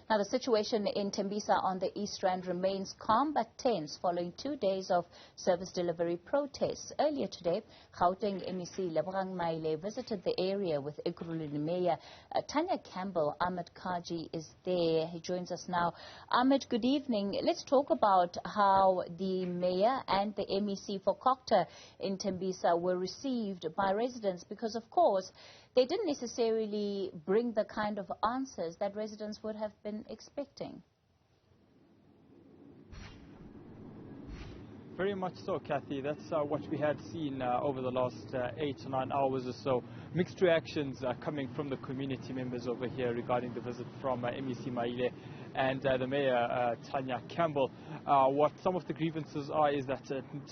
Now, the situation in Tembisa on the East Rand remains calm but tense following 2 days of service delivery protests. Earlier today, Gauteng MEC Lebogang Maile visited the area with Ekurhuleni Mayor Tania Campbell. Ahmed Kajee is there. He joins us now. Ahmed, good evening. Let's talk about how the mayor and the MEC for Cocta in Tembisa were received by residents, because, of course, they didn't necessarily bring the kind of answers that residents would have been expecting. Very much so, Kathy. That's what we had seen over the last 8 to 9 hours or so. Mixed reactions coming from the community members over here regarding the visit from MEC Maile and the Mayor Tania Campbell. What some of the grievances are is that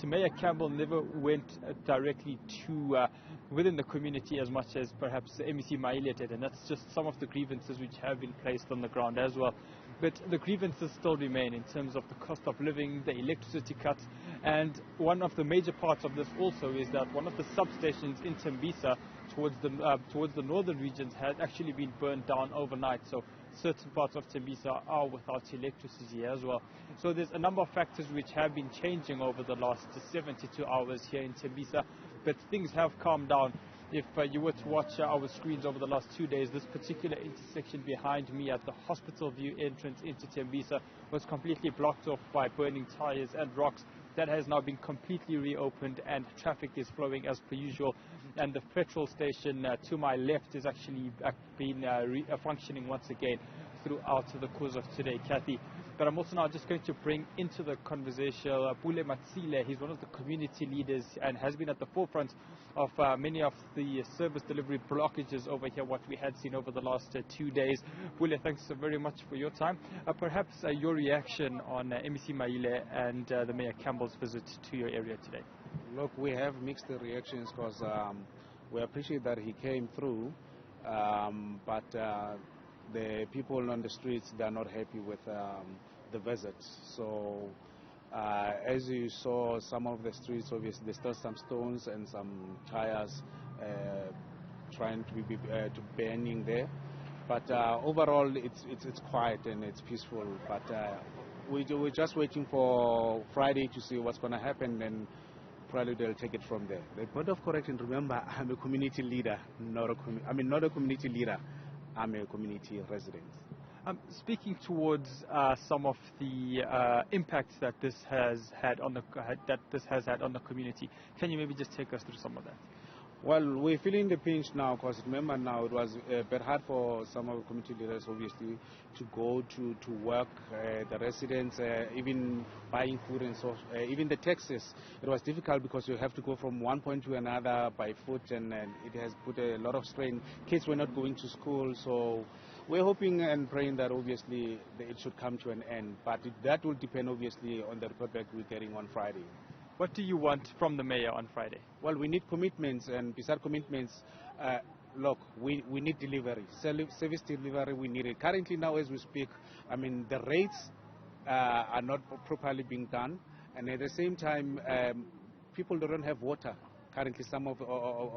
Mayor Campbell never went directly to within the community as much as perhaps MEC Maile did, and that's just some of the grievances which have been placed on the ground as well. But the grievances still remain in terms of the cost of living, the electricity cuts, and one of the major parts of this also is that one of the substations in Tembisa towards the northern regions has actually been burned down overnight. So certain parts of Tembisa are without electricity as well. So there's a number of factors which have been changing over the last 72 hours here in Tembisa, but things have calmed down. If you were to watch our screens over the last 2 days, this particular intersection behind me at the Hospital View entrance into Tembisa was completely blocked off by burning tires and rocks. That has now been completely reopened and traffic is flowing as per usual. And the petrol station to my left is actually been functioning once again throughout the course of today, Kathy. But I'm also now just going to bring into the conversation Pule Matsile. He's one of the community leaders and has been at the forefront of many of the service delivery blockages over here, what we had seen over the last 2 days. Pule, thanks so very much for your time. Perhaps your reaction on MEC Maile and the Mayor Campbell's visit to your area today. Look, we have mixed reactions because we appreciate that he came through, but the people on the streets, they are not happy with the visit. So as you saw, some of the streets, obviously there's still some stones and some tires trying to be burning there. But overall it's quiet and it's peaceful. But we're just waiting for Friday to see what's going to happen, and probably they'll take it from there. The point of correction, remember, I'm a community leader, not a community leader. I'm a community resident. Speaking towards some of the impacts that this has had on the community, can you maybe just take us through some of that? Well, we're feeling the pinch now because remember now it was a bit hard for some of the community leaders obviously to go to work. The residents, even buying food and so, even the taxis, it was difficult because you have to go from one point to another by foot, and it has put a lot of strain. Kids were not going to school, so we're hoping and praying that obviously it should come to an end. But that will depend obviously on the report back we're getting on Friday. What do you want from the mayor on Friday? Well, we need commitments, and besides commitments, look, we need delivery, service delivery, we need it. Currently now as we speak, I mean, the rates are not properly being done, and at the same time, people don't have water. Currently, some of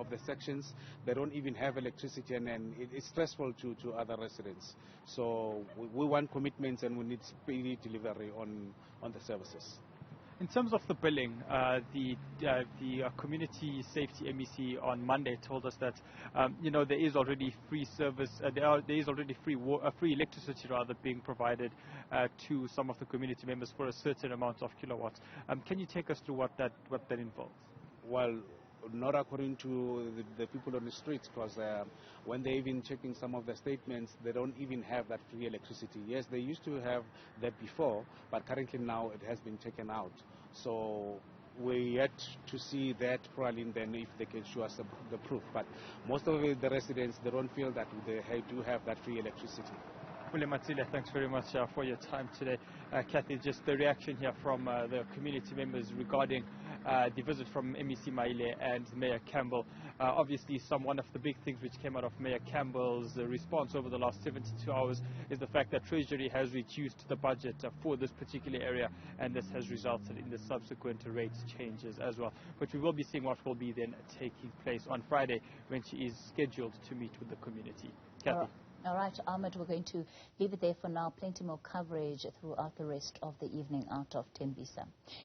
the sections, they don't even have electricity, and it's stressful to other residents. So we want commitments, and we need speedy delivery on the services. In terms of the billing, the community safety MEC on Monday told us that there is already free service, there is already free electricity rather being provided to some of the community members for a certain amount of kilowatts. Can you take us through what that involves? Well, not according to the people on the streets, because when they're even checking some of the statements, they don't even have that free electricity. Yes, they used to have that before, but currently now it has been taken out. So we're yet to see that probably then if they can show us the proof. But most of the residents, they don't feel that they do have that free electricity. Matsile, thanks very much for your time today. Kathy, just the reaction here from the community members regarding the visit from MEC Maile and Mayor Campbell. Obviously, one of the big things which came out of Mayor Campbell's response over the last 72 hours is the fact that Treasury has reduced the budget for this particular area, and this has resulted in the subsequent rate changes as well. But we will be seeing what will be then taking place on Friday when she is scheduled to meet with the community. Kathy. All right, Ahmed, we're going to leave it there for now. Plenty more coverage throughout the rest of the evening out of Tembisa.